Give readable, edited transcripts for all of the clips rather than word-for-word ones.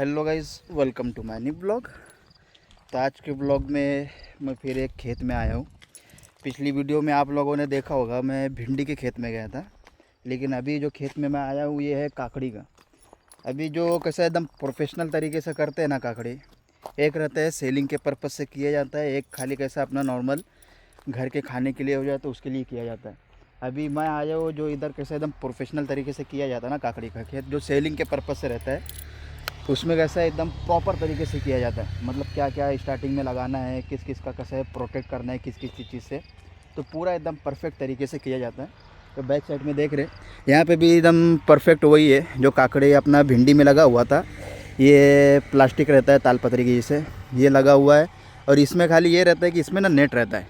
Hello guys, welcome to my new blog. तो आज के ब्लॉग में मैं फिर एक खेत में आया हूँ। पिछली वीडियो में आप लोगों ने देखा होगा मैं भिंडी के खेत में गया था, लेकिन अभी जो खेत में मैं आया हूँ ये है काकड़ी का। अभी जो कैसा एकदम प्रोफेशनल तरीके से करते हैं ना काकड़ी, एक रहता है सेलिंग के पर्पज़ से किया जाता है, एक खाली कैसा अपना नॉर्मल घर के खाने के लिए हो जाए तो उसके लिए किया जाता है। अभी मैं आया हूँ जो इधर कैसे एकदम प्रोफेशनल तरीके से किया जाता है ना काकड़ी का खेत, जो सेलिंग के पर्पज़ से रहता है, उसमें कैसा एकदम प्रॉपर तरीके से किया जाता है। मतलब क्या क्या स्टार्टिंग में लगाना है, किस किस का कैसे प्रोटेक्ट करना है, किस किस चीज़ से, तो पूरा एकदम परफेक्ट तरीके से किया जाता है। तो बैक साइड में देख रहे यहाँ पे भी एकदम परफेक्ट वही है जो काकड़ी अपना भिंडी में लगा हुआ था। ये प्लास्टिक रहता है तालपत्री की, जैसे ये लगा हुआ है, और इसमें खाली ये रहता है कि इसमें ना नेट रहता है।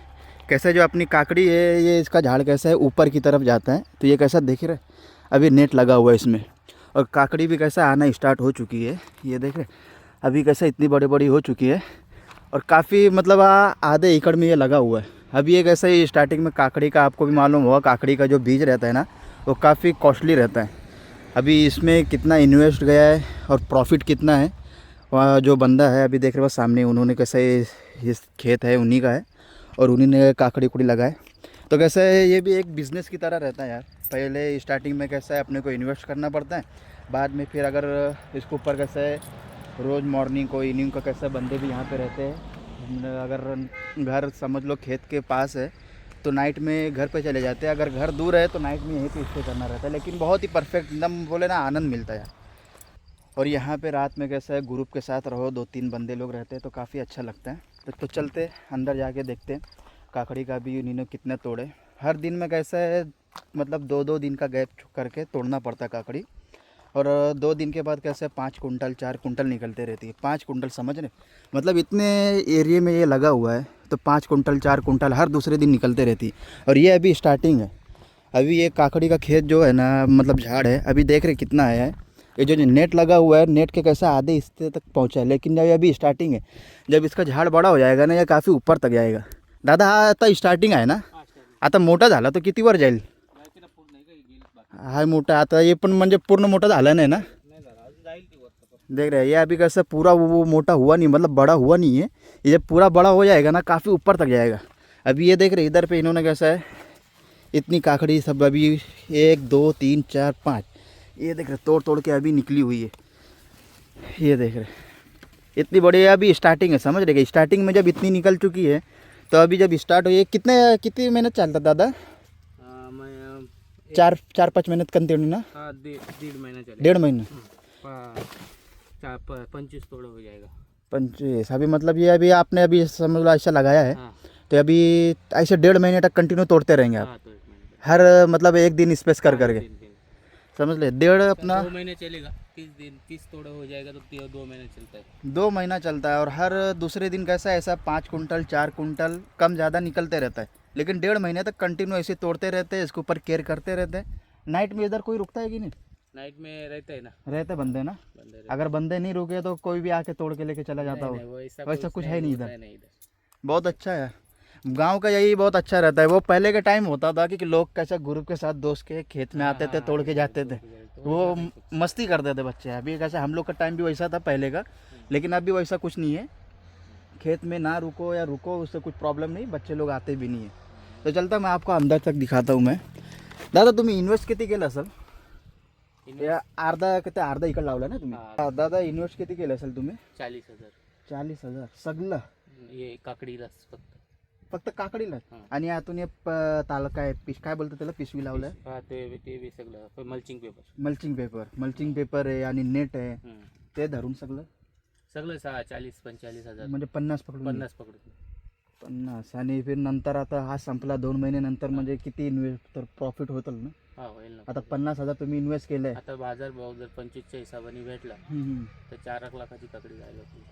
कैसे जो अपनी काकड़ी है ये इसका झाड़ कैसा है ऊपर की तरफ जाता है, तो ये कैसा देख रहे अभी नेट लगा हुआ है इसमें। और काकड़ी भी कैसा आना स्टार्ट हो चुकी है, ये देख रहे अभी कैसा इतनी बड़ी बड़ी हो चुकी है, और काफ़ी मतलब आधे एकड़ में ये लगा हुआ है। अभी एक ऐसा ही स्टार्टिंग में काकड़ी का आपको भी मालूम होगा, काकड़ी का जो बीज रहता है ना वो काफ़ी कॉस्टली रहता है। अभी इसमें कितना इन्वेस्ट गया है और प्रॉफिट कितना है, वहाँ जो बंदा है अभी देख रहे हो सामने, उन्होंने कैसा ये खेत है उन्हीं का है और उन्हीं ने काकड़ी कुड़ी लगाए। तो कैसा है ये भी एक बिज़नेस की तरह रहता है यार। पहले स्टार्टिंग में कैसा है अपने को इन्वेस्ट करना पड़ता है, बाद में फिर अगर इसके ऊपर कैसा है रोज़ मॉर्निंग को इवनिंग को कैसा बंदे भी यहाँ पे रहते हैं। अगर घर समझ लो खेत के पास है तो नाइट में घर पे चले जाते हैं, अगर घर दूर है तो नाइट में यहीं पे स्टे करना रहता है। लेकिन बहुत ही परफेक्ट एकदम बोले ना आनंद मिलता है यार। और यहाँ पे रात में कैसा है ग्रुप के साथ रहो, 2-3 बंदे लोग रहते हैं तो काफ़ी अच्छा लगता है। तो चलते अंदर जाके देखते हैं काकड़ी का भी उन्होंने कितने तोड़े। हर दिन में कैसा है मतलब 2-2 दिन का गैप करके तोड़ना पड़ता है काकड़ी, और 2 दिन के बाद कैसे 5 कुंटल 4 कुंटल निकलते रहती है। 5 कुंटल समझ रहे मतलब इतने एरिए में ये लगा हुआ है तो 5 कुंटल 4 कुंटल हर दूसरे दिन निकलते रहती है। और ये अभी स्टार्टिंग है। अभी ये काकड़ी का खेत जो है ना मतलब झाड़ है, अभी देख रहे कितना आया है। ये जो नेट लगा हुआ है नेट के कैसा आधे हिस्से तक पहुंचा है, लेकिन जब अभी स्टार्टिंग है, जब इसका झाड़ बड़ा हो जाएगा ना ये काफ़ी ऊपर तक जाएगा। दादा हा आता स्टार्टिंग आहे ना, आता मोठा झाला तो किती वर जाईल? हाय मोठा आता ये पण म्हणजे पूर्ण मोठा झाला नाही ना, देख रहे हैं ये अभी कैसा पूरा वो मोटा हुआ नहीं, मतलब बड़ा हुआ नहीं है। ये जब पूरा बड़ा हो जाएगा ना काफ़ी ऊपर तक जाएगा। अभी ये देख रहे इधर पे इन्होंने कैसा है इतनी काकड़ी सब अभी 1 2 3 4 5 ये देख रहे तोड़ तोड़ के अभी निकली हुई है। ये देख रहे इतनी बड़ी अभी स्टार्टिंग है, समझ रहे स्टार्टिंग में जब इतनी निकल चुकी है तो अभी जब स्टार्ट हुई कितनी मेहनत चलता दादा? मैं 4-5 मेहनत कंटिन्यू ना? हाँ, 1.5 महीना चलेगा। 1.5 महीना 25 तोड़ा हो जाएगा। 25 अभी मतलब ये अभी आपने अभी समझ लो ऐसा लगाया है। हाँ, तो अभी ऐसे 1.5 महीने तक कंटिन्यू तोड़ते रहेंगे आप? हाँ, तो 1 महीने हर मतलब एक दिन स्पेस कर करके दिन समझ ले 1.5 अपना 2 महीने चलेगा। 30 तोड़ा हो जाएगा तो 2 महीने चलता है। 2 महीना चलता है। और हर दूसरे दिन कैसा ऐसा 5 कुंटल 4 कुंटल कम ज़्यादा निकलते रहता है, लेकिन 1.5 महीने तक कंटिन्यू ऐसे तोड़ते रहते हैं, इसके ऊपर केयर करते रहते हैं। नाइट में इधर कोई रुकता है कि नहीं? नाइट में रहता है ना, रहते बंदे ना, बंदे अगर बंदे नहीं रुके तो कोई भी आके तोड़ के लेके चला जाता हो, वैसा कुछ है नहीं इधर। बहुत अच्छा है गांव का, यही बहुत अच्छा रहता है। वो पहले के टाइम होता था कि लोग कैसा ग्रुप के साथ दोस्त के खेत में आते थे, तोड़ के जाते थे, वो मस्ती करते थे बच्चे। अभी कैसे हम लोग का टाइम भी वैसा था पहले का, लेकिन अभी वैसा कुछ नहीं है। खेत में ना रुको या रुको उससे कुछ प्रॉब्लम नहीं, बच्चे लोग आते भी नहीं है। तो चलता मैं आपको अंदर तक दिखाता हूँ। मैं दादा तुम्ही इन्वेस्ट किती केलं असेल? या अर्धा इकड लावला ना तुम्ही? दादा इन्वेस्ट किती केलं असेल तुम्ही? 40,000 40,000 सगळं? ये काकडीलाच फक्त. फक्त काकडीला? हां. आणि यातून ताल काय काय बोलतो त्याला पिशवी लावलाय? हा, ते बी सगळं मल्चिंग पेपर. मल्चिंग पेपर आहे आणि नेट आहे, ते धरून सगळं सगळं 40-45,000 म्हणजे 50 पकडून 50 पकडून 50. आणि फिर नंतर आता हा संपला 2 महिने नंतर म्हणजे किती इन्व्हेस्ट तर प्रॉफिट होतं ना? हा, होईल ना. आता 50,000 तुम्ही इन्व्हेस्ट केलंय, आता बाजार भाव जर 25च्या हिशोबाने भेटला तर 4 लाखाची काकडी जायला होती.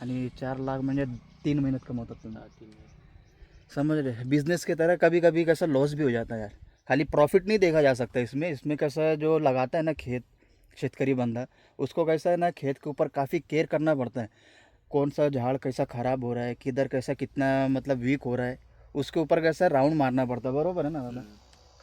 आणि 4 लाख म्हणजे 3 महीनत कमवतात तुम्ही. 3 महिने. समझ रहे बिजनेस की तरह कभी कभी कैसा लॉस भी हो जाता है यार। खाली प्रॉफिट नहीं देखा जा सकता इसमें कैसा जो लगाता है ना खेत शेतकरी बंदा, उसको कैसा है ना खेत के ऊपर काफ़ी केयर करना पड़ता है। कौन सा झाड़ कैसा ख़राब हो रहा है, किधर कैसा कितना मतलब वीक हो रहा है, उसके ऊपर कैसा राउंड मारना पड़ता है। बरोबर है ना दादा?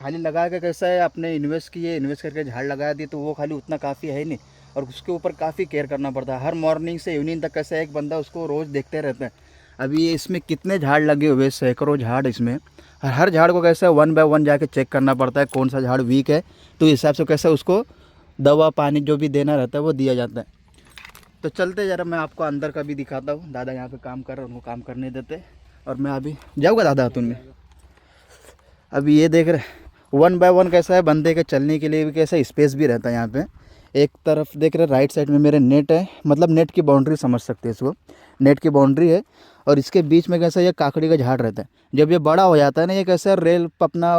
खाली लगा के कैसा है आपने इन्वेस्ट करके झाड़ लगा दिए तो वो खाली उतना काफ़ी है नहीं, और उसके ऊपर काफ़ी केयर करना पड़ता है। हर मॉर्निंग से इवनिंग तक कैसे एक बंदा उसको रोज़ देखते रहता है। अभी ये इसमें कितने झाड़ लगे हुए, सैकड़ों झाड़ इसमें, हर झाड़ को कैसे 1 बाय 1 जाके चेक करना पड़ता है कौन सा झाड़ वीक है, तो इस हिसाब से कैसे उसको दवा पानी जो भी देना रहता है वो दिया जाता है। तो चलते ज़रा मैं आपको अंदर का भी दिखाता हूँ। दादा यहाँ पे काम कर रहे हैं, उनको काम करने देते, और मैं अभी जाऊँगा दादा तुम में। अभी ये देख रहे 1 बाय 1 कैसा है, बंदे के चलने के लिए भी कैसा स्पेस भी रहता है यहाँ पे। एक तरफ देख रहे राइट साइड में मेरे नेट है, मतलब नेट की बाउंड्री समझ सकते हैं इसको, नेट की बाउंड्री है, और इसके बीच में कैसा ये काकड़ी का झाड़ रहता है। जब ये बड़ा हो जाता है ना, ये कैसे रेल अपना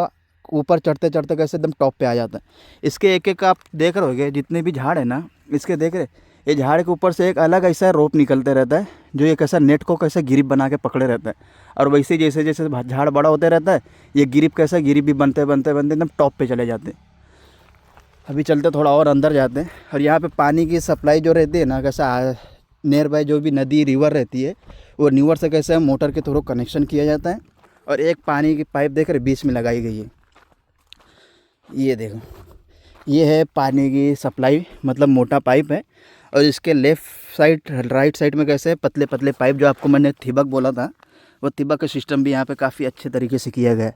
ऊपर चढ़ते चढ़ते कैसे एकदम टॉप पे आ जाता है। इसके एक एक आप देख रहे होगे जितने भी झाड़ है ना, इसके देख रहे ये झाड़ के ऊपर से एक अलग ऐसा रोप निकलते रहता है, जो ये कैसा नेट को कैसे गिरिप बना के पकड़े रहता है। और वैसे जैसे जैसे झाड़ बड़ा होते रहता है, ये गिरिप कैसा गिरिप भी बनते बनते बनते एकदम टॉप पे चले जाते हैं। अभी चलते थोड़ा और अंदर जाते हैं, और यहाँ पे पानी की सप्लाई जो रहती है ना, कैसा नियर बाय जो भी नदी रिवर रहती है, वो रिवर से कैसे मोटर के थ्रू कनेक्शन किया जाता है, और एक पानी की पाइप देख रहे बीच में लगाई गई है। ये देखो, ये है पानी की सप्लाई, मतलब मोटा पाइप है, और इसके लेफ़्ट साइड राइट साइड में कैसे पतले पतले पाइप, जो आपको मैंने थिबक बोला था, वो थिबक का सिस्टम भी यहाँ पे काफ़ी अच्छे तरीके से किया गया है।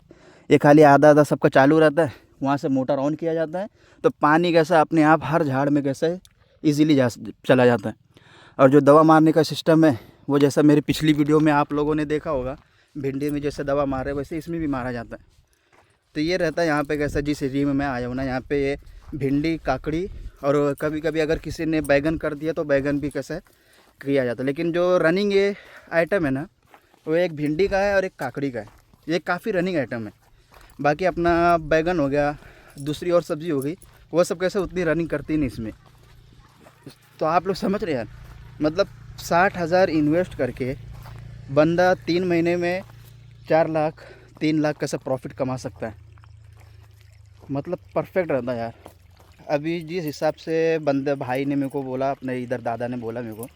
ये खाली आधा आधा सबका चालू रहता है, वहाँ से मोटर ऑन किया जाता है, तो पानी कैसा अपने आप हर झाड़ में कैसे ईजीली चला जाता है। और जो दवा मारने का सिस्टम है, वो जैसा मेरी पिछली वीडियो में आप लोगों ने देखा होगा, भिंडी में जैसे दवा मारे वैसे इसमें भी मारा जाता है। तो ये रहता है यहाँ पे कैसा, जिस एरिया में मैं आया हूँ ना, यहाँ पे ये भिंडी, काकड़ी, और कभी कभी अगर किसी ने बैगन कर दिया तो बैगन भी कैसा किया जाता है। लेकिन जो रनिंग ये आइटम है ना, वो एक भिंडी का है और एक काकड़ी का है, ये काफ़ी रनिंग आइटम है। बाकी अपना बैगन हो गया, दूसरी और सब्ज़ी हो गई, वो सब कैसे उतनी रनिंग करती नहीं इसमें। तो आप लोग समझ रहे हैं, मतलब 60,000 इन्वेस्ट करके बंदा 3 महीने में 4 लाख 3 लाख कैसे प्रॉफिट कमा सकता है, मतलब परफेक्ट रहता है यार। अभी जिस हिसाब से बंदे भाई ने मेरे को बोला, अपने इधर दादा ने बोला मेरे को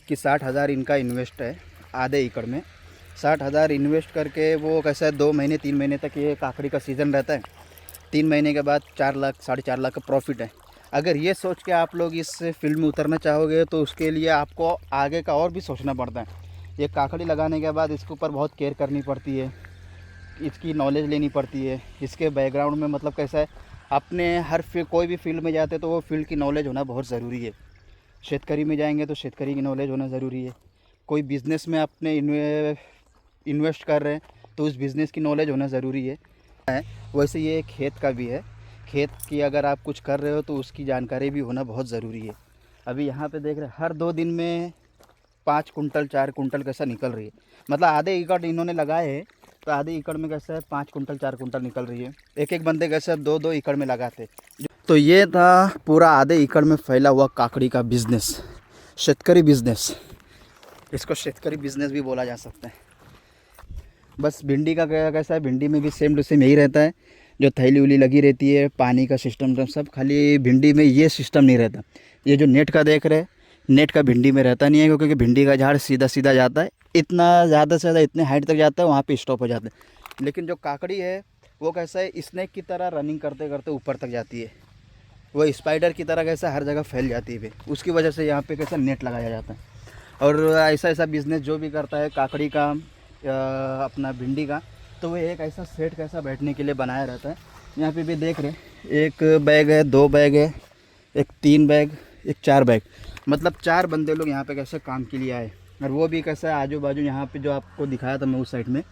कि 60,000 इनका इन्वेस्ट है आधे एकड़ में। 60,000 इन्वेस्ट करके वो कैसा है 2 महीने 3 महीने तक ये काकड़ी का सीज़न रहता है, 3 महीने के बाद 4 लाख 4.5 लाख का प्रॉफिट है। अगर ये सोच के आप लोग इस फील्ड में उतरना चाहोगे तो उसके लिए आपको आगे का और भी सोचना पड़ता है। ये काकड़ी लगाने के बाद इसके ऊपर बहुत केयर करनी पड़ती है, इसकी नॉलेज लेनी पड़ती है, इसके बैकग्राउंड में मतलब कैसा है, अपने हर कोई भी फील्ड में जाते तो वो फील्ड की नॉलेज होना बहुत ज़रूरी है। शेतकारी में जाएंगे तो शेतकारी की नॉलेज होना ज़रूरी है। कोई बिज़नेस में अपने इन्वेस्ट कर रहे हैं तो उस बिज़नेस की नॉलेज होना ज़रूरी है। वैसे ये खेत का भी है, खेत की अगर आप कुछ कर रहे हो तो उसकी जानकारी भी होना बहुत ज़रूरी है। अभी यहाँ पे देख रहे हैं हर 2 दिन में 5 कुंटल 4 कुंटल कैसा निकल रही है, मतलब आधे एकड़ इन्होंने लगाए हैं, तो आधे एकड़ में कैसे 5 कुंटल 4 कुंटल निकल रही है। एक एक बंदे कैसे 2-2 एकड़ में लगाते। तो ये था पूरा आधे एकड़ में फैला हुआ काकड़ी का बिज़नेस, शेतकरी बिज़नेस, इसको शेतकरी बिज़नेस भी बोला जा सकता है। बस भिंडी का कैसा है, भिंडी में भी सेम टू सेम यही रहता है, जो थैली उली लगी रहती है, पानी का सिस्टम सब, खाली भिंडी में ये सिस्टम नहीं रहता। ये जो नेट का देख रहे हैं, नेट का भिंडी में रहता नहीं है, क्योंकि भिंडी का झाड़ सीधा सीधा जाता है, इतना ज़्यादा से ज़्यादा इतने हाइट तक जाता है, वहाँ पे स्टॉप हो जाता है। लेकिन जो काकड़ी है वो कैसा है, स्नेक की तरह रनिंग करते करते ऊपर तक जाती है, वो स्पाइडर की तरह कैसा हर जगह फैल जाती है। उसकी वजह से यहाँ पे कैसा नेट लगाया जाता है। और ऐसा ऐसा बिज़नेस जो भी करता है काकड़ी का, अपना भिंडी का, तो वो एक ऐसा सेट कैसा बैठने के लिए बनाया रहता है। यहाँ पे भी देख रहे, एक बैग है, 2 बैग है, एक 3 बैग, एक 4 बैग, मतलब 4 बंदे लोग यहाँ पे कैसे काम के लिए आए। और वो भी कैसा आजू बाजू यहाँ पे जो आपको दिखाया था मैं उस साइड में,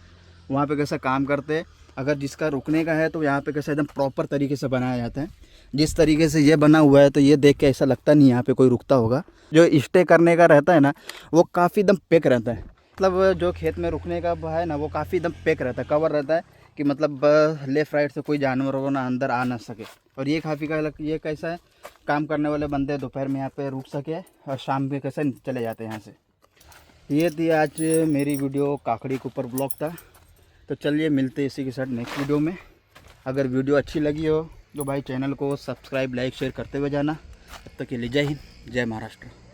वहाँ पे कैसा काम करते हैं। अगर जिसका रुकने का है तो यहाँ पे कैसा एकदम प्रॉपर तरीके से बनाया जाता है। जिस तरीके से ये बना हुआ है तो ये देख के ऐसा लगता नहीं यहाँ पे कोई रुकता होगा। जो स्टे करने का रहता है ना, वो काफ़ी एकदम पैक रहता है, मतलब जो खेत में रुकने का है ना, वो काफ़ी एकदम पैक रहता है, कवर रहता है, कि मतलब लेफ़्ट राइट से कोई जानवर हो ना अंदर आ ना सके। और ये काफ़ी का ये कैसा है, काम करने वाले बंदे दोपहर में यहाँ पे रुक सके और शाम में कैसे चले जाते हैं यहाँ से। ये थी आज मेरी वीडियो, काकड़ी के ऊपर ब्लॉग था। तो चलिए मिलते हैं इसी के साथ नेक्स्ट वीडियो में। अगर वीडियो अच्छी लगी हो तो भाई चैनल को सब्सक्राइब, लाइक, शेयर करते हुए जाना। तब तक के लिए जय हिंद, जय महाराष्ट्र।